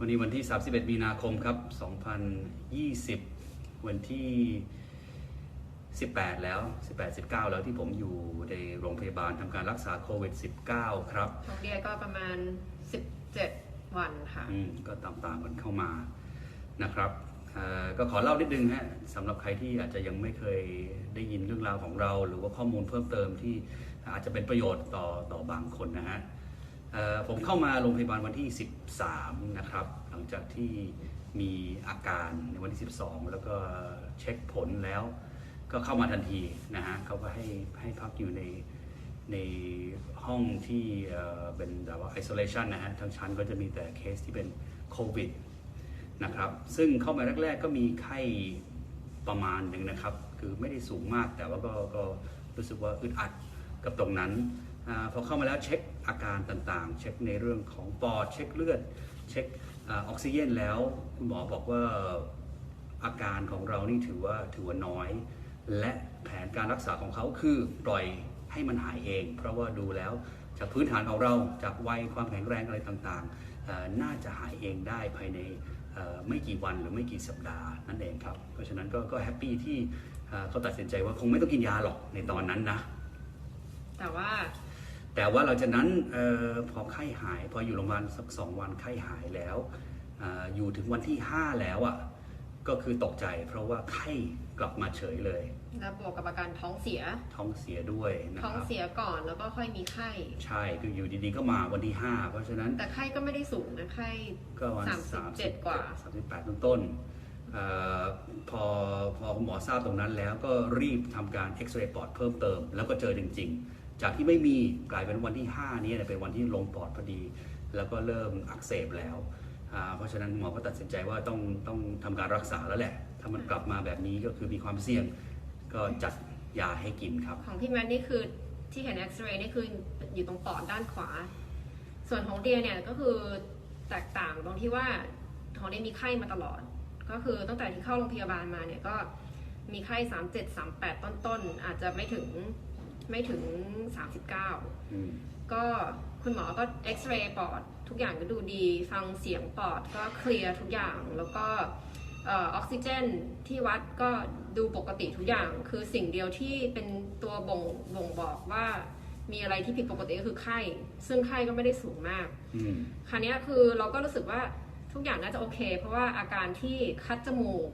วันนี้วันที่ 31 มีนาคมครับ 2020 วันที่ 18 แล้ว 18-19 แล้วที่ผมอยู่ในโรงพยาบาลทำการรักษาโควิด -19 ครับของเดียก็ประมาณ 17 วันค่ะก็ตามๆกันเข้ามานะครับก็ขอเล่านิดนึงฮะสำหรับใครที่อาจจะยังไม่เคยได้ยินเรื่องราวของเราหรือว่าข้อมูลเพิ่มเติมที่อาจจะเป็นประโยชน์ต่อบางคนนะฮะผมเข้ามาโรงพยาบาลวันที่ 13 นะครับหลังจากที่มีอาการในวันที่ 12 แล้วก็เช็คผลแล้วก็เข้ามาทันทีนะฮะเขาก็ให้พักอยู่ในห้องที่เป็นแบบว่า isolation นะฮะทั้งชั้นก็จะมีแต่เคสที่เป็นโควิดนะครับซึ่งเข้ามาแรกๆก็มีไข้ประมาณหนึ่งนะครับคือไม่ได้สูงมากแต่ว่าก็รู้สึกว่าอึดอัดกับตรงนั้นพอเข้ามาแล้วเช็คอาการต่างๆเช็คในเรื่องของปอดเช็คเลือดเช็คออกซิเจนแล้วคุณหมอบอกว่าอาการของเรานี่ถือว่าน้อยและแผนการรักษาของเขาคือปล่อยให้มันหายเองเพราะว่าดูแล้วจากพื้นฐานของเราจากวัยความแข็งแรงอะไรต่างๆน่าจะหายเองได้ภายในไม่กี่วันหรือไม่กี่สัปดาห์นั่นเองครับเพราะฉะนั้นก็แฮปปี้ที่เขาตัดสินใจว่าคงไม่ต้องกินยาหรอกในตอนนั้นนะแต่ว่าหลังจากนั้นพอไข้หายพออยู่โรงพยาบาลสัก2 วันไข้หายแล้วอยู่ถึงวันที่5แล้วอ่ะก็คือตกใจเพราะว่าไข้กลับมาเฉยเลยแล้วบวกกับอาการท้องเสียด้วยนะครับท้องเสียก่อนแล้วก็ค่อยมีไข้ใช่คืออยู่ดีๆก็มาวันที่5เพราะฉะนั้นแต่ไข้ก็ไม่ได้สูงนะไข้ก็วัน37 กว่า38ต้นพอคุณหมอทราบตรงนั้นแล้วก็รีบทำการเอ็กซเรย์ปอดเพิ่มเติมแล้วก็เจอจริงๆจากที่ไม่มีกลายเป็นวันที่5นี้เป็นวันที่ลงปอดพอดีแล้วก็เริ่มอักเสบแล้วเพราะฉะนั้นหมอก็ตัดสินใจว่าต้องทำการรักษาแล้วแหละถ้ามันกลับมาแบบนี้ก็คือมีความเสี่ยงก็จัดยาให้กินครับของพี่แมนนี่คือที่เห็นเอ็กซเรย์นี่คืออยู่ตรงปอดด้านขวาส่วนของเดียเนี่ยก็คือแตกต่างตรงที่ว่าของเดียมีไข้มาตลอดก็คือตั้งแต่ที่เข้าโรงพยาบาลมาเนี่ยก็มีไข้37-38ต้นๆอาจจะไม่ถึง39ก็คุณหมอก็เอ็กซเรย์ปอดทุกอย่างก็ดูดีฟังเสียงปอดก็เคลียร์ทุกอย่างแล้วก็ออกซิเจนที่วัดก็ดูปกติทุกอย่างคือสิ่งเดียวที่เป็นตัวบ่งบอกว่ามีอะไรที่ผิดปกติก็คือไข้ซึ่งไข้ก็ไม่ได้สูงมากคราวนี้คือเราก็รู้สึกว่าทุกอย่างน่าจะโอเคเพราะว่าอาการที่คัดจมูก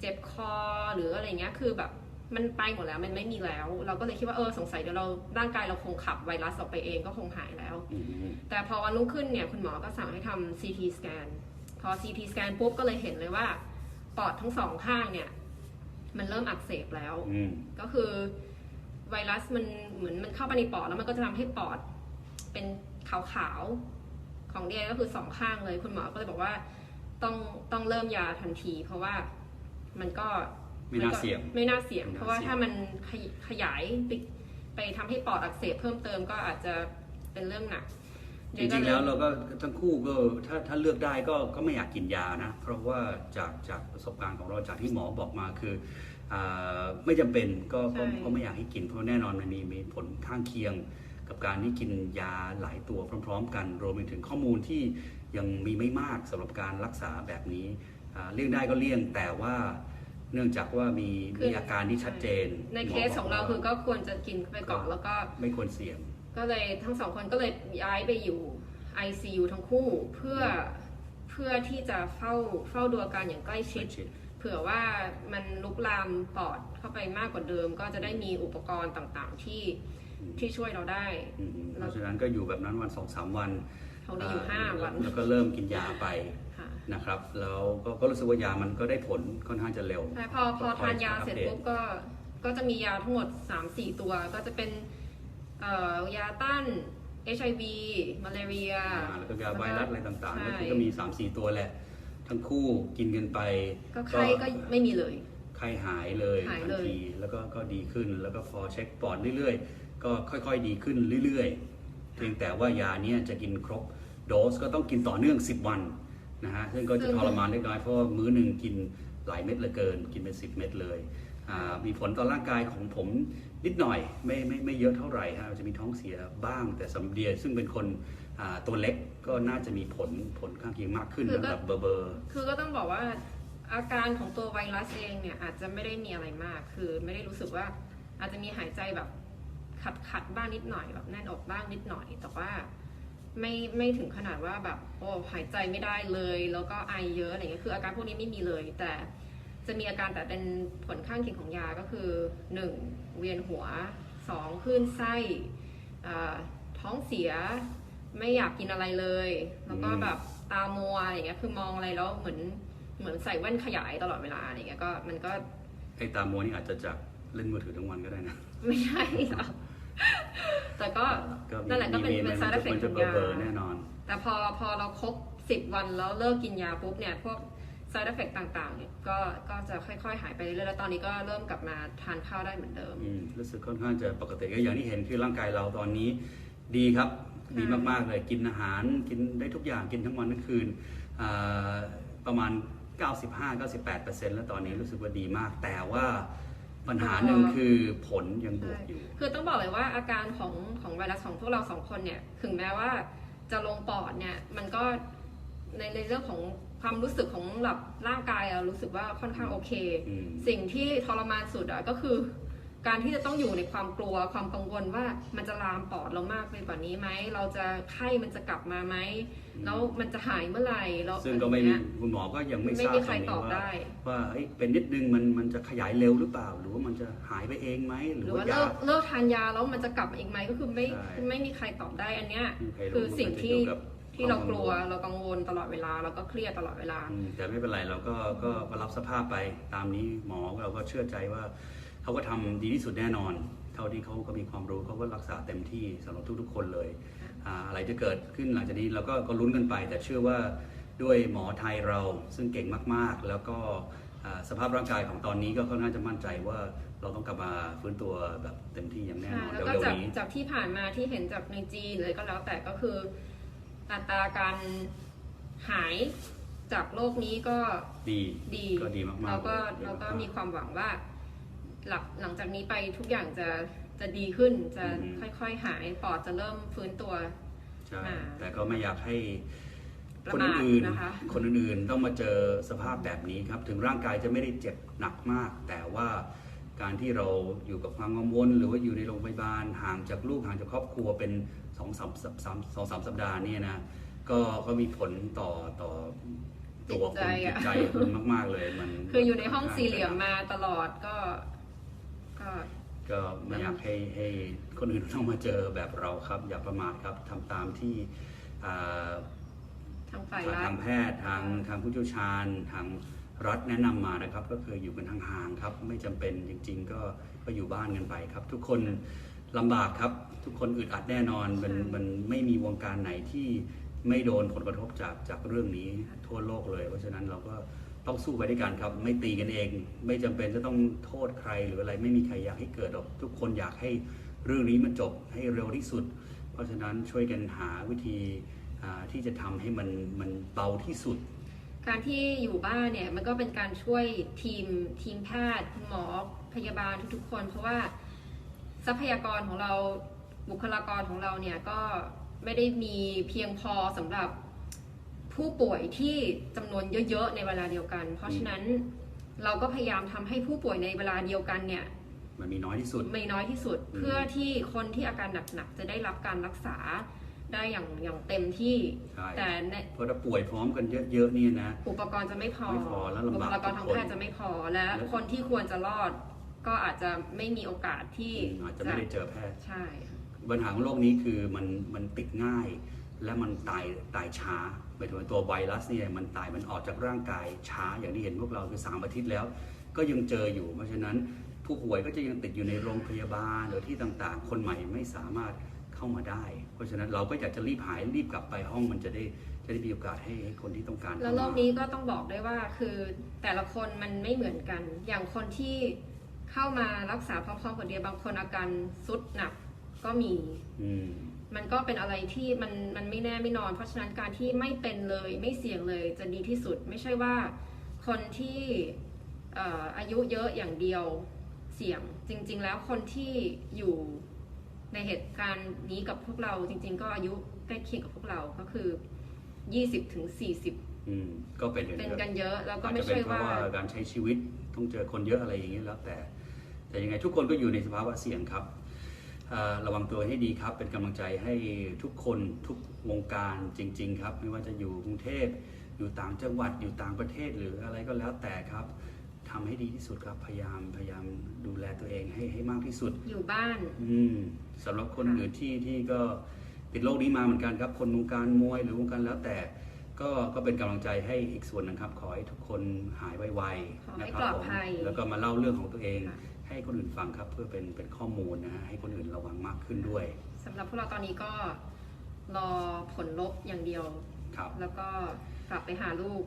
เจ็บคอหรืออะไรเงี้ยคือแบบมันไปหมดแล้วมันไม่มีแล้วเราก็เลยคิดว่าสงสัยเดี๋ยวเราร่างกายเราคงขับไวรัสออกไปเองก็คงหายแล้วแต่พอวันรุ่งขึ้นเนี่ยคุณหมอก็สั่งให้ทำ CT สแกนพอ CT สแกนปุ๊บก็เลยเห็นเลยว่าปอดทั้ง2 ข้างเนี่ยมันเริ่มอักเสบแล้วก็คือไวรัสมันเหมือนมันเข้าไปในปอดแล้วมันก็จะทำให้ปอดเป็นขาวๆของเดียก็คือ2 ข้างเลยคุณหมอก็เลยบอกว่าต้องเริ่มยาทันทีเพราะว่ามันก็ไม่น่าเสี่ยงเพราะว่าถ้ามันขยายไปทำให้ปอดอักเสบเพิ่มเติมก็อาจจะเป็นเรื่องหนักจริงๆแล้วเราก็ทั้งคู่ก็ถ้าเลือกได้ก็ไม่อยากกินยานะเพราะว่าจากประสบการณ์ของเราจากที่หมอบอกมาคือไม่จำเป็นก็ไม่อยากให้กินเพราะแน่นอนมันมีผลข้างเคียงกับการที่กินยาหลายตัวพร้อมๆกันรวมไปถึงข้อมูลที่ยังมีไม่มากสำหรับการรักษาแบบนี้เลี่ยงได้ก็เลี่ยงแต่ว่าเนื่องจากว่ามีอาการที่ชัดเจนในเคสของเราคือก็ควรจะกินไปก่อนแล้วก็ไม่ควรเสี่ยงก็เลยทั้ง2 คนก็เลยย้ายไปอยู่ ICU ทั้งคู่เพื่อที่จะเฝ้าดูอาการอย่างใกล้ชิดเผื่อว่ามันลุกลามปอดเข้าไปมากกว่าเดิมก็จะได้มีอุปกรณ์ต่างๆที่ช่วยเราได้เพราะฉะนั้นก็อยู่แบบนั้นวัน 2-3 วันเขาได้อยู่5 วันแล้วก็เริ่มกินยาไปนะครับแล้วก็รู้สึกว่ายามันก็ได้ผลค่อนข้างจะเร็วใช่พอทานยาเสร็จปุ๊บก็จะมียาทั้งหมด 3-4 ตัวก็จะเป็นยาต้าน HIV มาลาเรียแล้วก็ยาไวรัสอะไรต่างๆก็มี 3-4 ตัวแหละทั้งคู่กินกันไปก็ไข้ก็ไม่มีเลยไข้หายเลยทันทีแล้วก็ดีขึ้นแล้วก็พอเช็คปอดเรื่อยๆก็ค่อยๆดีขึ้นเรื่อยๆเพียงแต่ว่ายานี้จะกินครบโดสก็ต้องกินต่อเนื่อง10 วันนะฮะซึ่งก็จะทรมานเล็กน้อยเพราะมื้อหนึ่งกินหลายเม็ดเหลือเกินกินเป็น10 เม็ดเลยมีผลต่อร่างกายของผมนิดหน่อยไม่เยอะเท่าไหร่ฮะจะมีท้องเสียบ้างแต่สำหรับเดียซึ่งเป็นคน ตัวเล็กก็น่าจะมีผลข้างเคียงมากขึ้น คือก็ แบบเบอร์ คือก็ต้องบอกว่าอาการของตัวไวรัสเองเนี่ยอาจจะไม่ได้มีอะไรมากคือไม่ได้รู้สึกว่าอาจจะมีหายใจแบบขัดบ้างนิดหน่อยแบบแน่นอกบ้างนิดหน่อยแต่ว่าไม่ถึงขนาดว่าแบบโอ้หายใจไม่ได้เลยแล้วก็ไอเยอะอะไรเงี้ยคืออาการพวกนี้ไม่มีเลยแต่จะมีอาการแต่เป็นผลข้างเคียงของยาก็คือ 1. เวียนหัว 2. คลื่นไส้ท้องเสียไม่อยากกินอะไรเลยแล้วก็แบบตามัวอะไรเงี้ยคือมองอะไรแล้วเหมือนใส่แว่นขยายตลอดเวลาอะไรเงี้ยก็มันก็ไอ้ตามัวนี่อาจจะจากเล่นมือถือทั้งวันก็ได้นะไม่ใช่หรอกแต่ก็นั่นแหละก็เป็น side effect ของยาแน่นอนแต่พอเราครบ10 วันแล้วเลิกกินยาปุ๊บเนี่ยพวก side effect ต่างๆเนี่ยก็จะค่อยๆหายไปเรื่อยๆแล้วตอนนี้ก็เริ่มกลับมาทานข้าวได้เหมือนเดิมรู้สึกค่อนข้างจะปกติก็อย่างที่เห็นคือร่างกายเราตอนนี้ดีครับดีมากๆเลยกินอาหารกินได้ทุกอย่างกินทั้งวันทั้งคืนประมาณ 95-98% แล้วตอนนี้รู้สึกว่าดีมากแต่ว่าปัญหาหนึ่งคือผลยังบวกอยู่คือต้องบอกเลยว่าอาการของไวรัสของพวกเรา2 คนเนี่ยถึงแม้ว่าจะลงปอดเนี่ยมันก็ในเรื่องของความรู้สึกของหลับร่างกายรู้สึกว่าค่อนข้างโอเคสิ่งที่ทรมานสุดก็คือการที่จะต้องอยู่ในความกลัวความกังวลว่ามันจะลามปอดเรามากไปกว่านี้ไหมเราจะไข้มันจะกลับมาไหมแล้วมันจะหายเมื่อไหร่แล้วซึ่งก็ไม่มีคุณหมอก็ยังไม่ทราบใครตอบได้ว่าเป็นนิดนึงมันจะขยายเร็วหรือเปล่าหรือว่ามันจะหายไปเองไหมหรือว่าเลิกทานยาแล้วมันจะกลับมาอีกไหมก็คือไม่มีใครตอบได้อันเนี้ยคือสิ่งที่เรากลัวเรากังวลตลอดเวลาเราก็เครียดตลอดเวลาแต่ไม่เป็นไรเราก็รับสภาพไปตามนี้หมอเราก็เชื่อใจว่าเขาก็ทำดีที่สุดแน่นอนเท่าที่เขาก็มีความรู้เขาก็รักษาเต็มที่สำหรับทุกๆคนเลยอะไรจะเกิดขึ้นหลังจากนี้เราก็ลุ้นกันไปแต่เชื่อว่าด้วยหมอไทยเราซึ่งเก่งมากๆแล้วก็สภาพร่างกายของตอนนี้ก็ค่อนข้างจะมั่นใจว่าเราต้องกลับมาฟื้นตัวแบบเต็มที่อย่างแน่นอนแล้วก็จากที่ผ่านมาที่เห็นจากในจีนเลยก็แล้วแต่ก็คืออัตราการหายจากโรคนี้ก็ดีก็ดีมากๆเราก็มีความหวังว่าหลังจากนี้ไปทุกอย่างจะดีขึ้นจะค่อยๆหายปอดจะเริ่มฟื้นตัวใช่แต่ก็ไม่อยากให้คนอื่นต้องมาเจอสภาพแบบนี้ครับถึงร่างกายจะไม่ได้เจ็บหนักมากแต่ว่าการที่เราอยู่กับความกังวลหรือว่าอยู่ในโรงพยาบาลห่างจากลูกห่างจากครอบครัวเป็น2-3 สัปดาห์เนี่ยนะก็มีผลต่อตัวคุณจิตใจคุณมากๆเลยมันคืออยู่ในห้องสี่เหลี่ยมมาตลอดก็ไม่อยากให้คนอื่นต้องมาเจอแบบเราครับอย่าประมาทครับทำตามที่ทางแพทย์ทางผู้เชี่ยวชาญทางรัฐแนะนำมานะครับก็คืออยู่กันห่างๆครับไม่จำเป็นจริงๆก็อยู่บ้านกันไปครับทุกคนลำบากครับทุกคนอึดอัดแน่นอนมันไม่มีวงการไหนที่ไม่โดนผลกระทบจากเรื่องนี้ทั่วโลกเลยเพราะฉะนั้นเราก็ต้องสู้ไปด้วยกันครับไม่ตีกันเองไม่จำเป็นจะต้องโทษใครหรืออะไรไม่มีใครอยากให้เกิดหรอกทุกคนอยากให้เรื่องนี้มันจบให้เร็วที่สุดเพราะฉะนั้นช่วยกันหาวิธีที่จะทำให้มันเบาที่สุดการที่อยู่บ้านเนี่ยมันก็เป็นการช่วยทีมแพทย์หมอพยาบาลทุกๆคนเพราะว่าทรัพยากรของเราบุคลากรของเราเนี่ยก็ไม่ได้มีเพียงพอสำหรับผู้ป่วยที่จำนวนเยอะๆในเวลาเดียวกันเพราะฉะนั้นเราก็พยายามทำให้ผู้ป่วยในเวลาเดียวกันเนี่ยมันมีน้อยที่สุดเพื่อที่คนที่อาการหนักๆจะได้รับการรักษาได้อย่างเต็มที่แต่เพราะถ้าป่วยพร้อมกันเยอะๆนี่นะอุปกรณ์จะไม่พอแล้วบุคลากรทางแพทย์จะไม่พอและคนที่ควรจะรอดก็อาจจะไม่มีโอกาสที่อาจจะไม่ได้เจอแพทย์ใช่ปัญหาของโรคนี้คือมันติดง่ายและมันตายช้าหมายถึงตัวไวรัสเนี่ยมันออกจากร่างกายช้าอย่างที่เห็นพวกเราคือ3 อาทิตย์แล้วก็ยังเจออยู่เพราะฉะนั้นผู้ป่วยก็จะยังติดอยู่ในโรงพยาบาลหรือที่ต่างๆคนใหม่ไม่สามารถเข้ามาได้เพราะฉะนั้นเราก็อยากจะรีบหายรีบกลับไปห้องมันจะได้มีโอกาสให้คนที่ต้องการแล้วโรคนี้ก็ต้องบอกได้ว่าคือแต่ละคนมันไม่เหมือนกันอย่างคนที่เข้ามารักษาพร้อมๆกับเดียบางคนอาการสุดหนักก็มีมันก็เป็นอะไรที่มันไม่แน่ไม่นอนเพราะฉะนั้นการที่ไม่เป็นเลยไม่เสี่ยงเลยจะดีที่สุดไม่ใช่ว่าคนที่อายุเยอะอย่างเดียวเสี่ยงจริงๆแล้วคนที่อยู่ในเหตุการณ์นี้กับพวกเราจริงๆก็อายุ ใกล้เคียงกับพวกเราก็คือ20-40ก็เป็นกันเยอะแล้วก็ อาจ ไม่ จะเป็น ใช่ เพราะ ว่า ว่าการใช้ชีวิตต้องเจอคนเยอะอะไรอย่างนี้แล้วแต่ยังไงทุกคนก็อยู่ในสภาวะเสี่ยงครับระวังตัวให้ดีครับเป็นกำลังใจให้ทุกคนทุกวงการจริงๆครับไม่ว่าจะอยู่กรุงเทพอยู่ต่างจังหวัดอยู่ต่างประเทศหรืออะไรก็แล้วแต่ครับทำให้ดีที่สุดครับพยายามดูแลตัวเองให้มากที่สุดอยู่บ้านสำหรับคนอื่นที่ก็ติดโรคนี้มาเหมือนกันครับคนวงการมวยหรือวงการแล้วแต่ก็เป็นกำลังใจให้อีกส่วนนึงครับขอให้ทุกคนหายไวๆนะครับผมแล้วก็มาเล่าเรื่องของตัวเองให้คนอื่นฟังครับเพื่อเป็นข้อมูลนะฮะให้คนอื่นระวังมากขึ้นด้วยสำหรับพวกเราตอนนี้ก็รอผลลบอย่างเดียวแล้วก็กลับไปหาลูก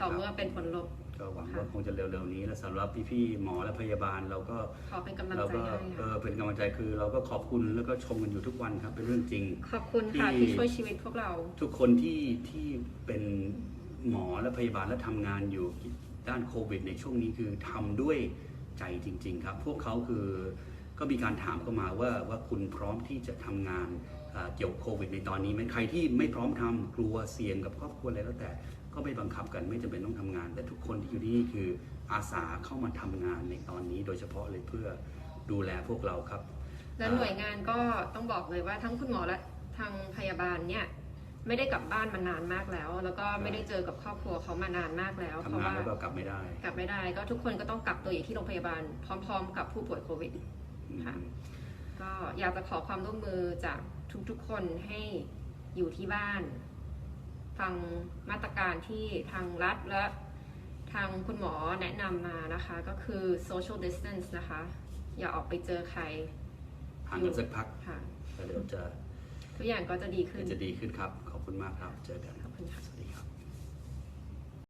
ต่อเมื่อเป็นผลลบก็หวังว่าคงจะเร็วๆนี้และสำหรับพี่ๆหมอและพยาบาลเราก็ขอเป็นกำลังใจให้เป็นกำลังใจคือเราก็ขอบคุณแล้วก็ชมกันอยู่ทุกวันครับเป็นเรื่องจริงขอบคุณค่ะที่ช่วยชีวิตพวกเราทุกคนที่เป็นหมอและพยาบาลและทำงานอยู่ด้านโควิดในช่วงนี้คือทำด้วยใจจริงๆครับพวกเขาคือก็มีการถามเข้ามาว่าคุณพร้อมที่จะทำงานเกี่ยวกับโควิดในตอนนี้ไหมใครที่ไม่พร้อมทำกลัวเสี่ยงกับครอบครัวอะไรแล้วแต่ก็ไม่บังคับกันไม่จำเป็นต้องทำงานแต่ทุกคนที่อยู่ที่นี่คืออาสาเข้ามาทำงานในตอนนี้โดยเฉพาะเลยเพื่อดูแลพวกเราครับและหน่วยงานก็ต้องบอกเลยว่าทั้งคุณหมอและทางพยาบาลเนี่ยไม่ได้กลับบ้านมานานมากแล้วก็ไม่ได้เจอกับครอบครัวเขามานานมากแล้วเพราะว่าแล้วก็กลับไม่ได้ก็ทุกคนก็ต้องกักตัวอยู่ที่โรงพยาบาลพร้อมๆกับผู้ป่วยโควิดค่ะก็อยากจะขอความร่วมมือจากทุกๆคนให้อยู่ที่บ้านฟังมาตรการที่ทางรัฐและทางคุณหมอแนะนำมานะคะก็คือ social distance นะคะอย่าออกไปเจอใครห่างกันสักพักแล้วเดี๋ยวจะทุกอย่างก็จะดีขึ้นครับขอบคุณมากครับเจอกันขอบคุณค่ะ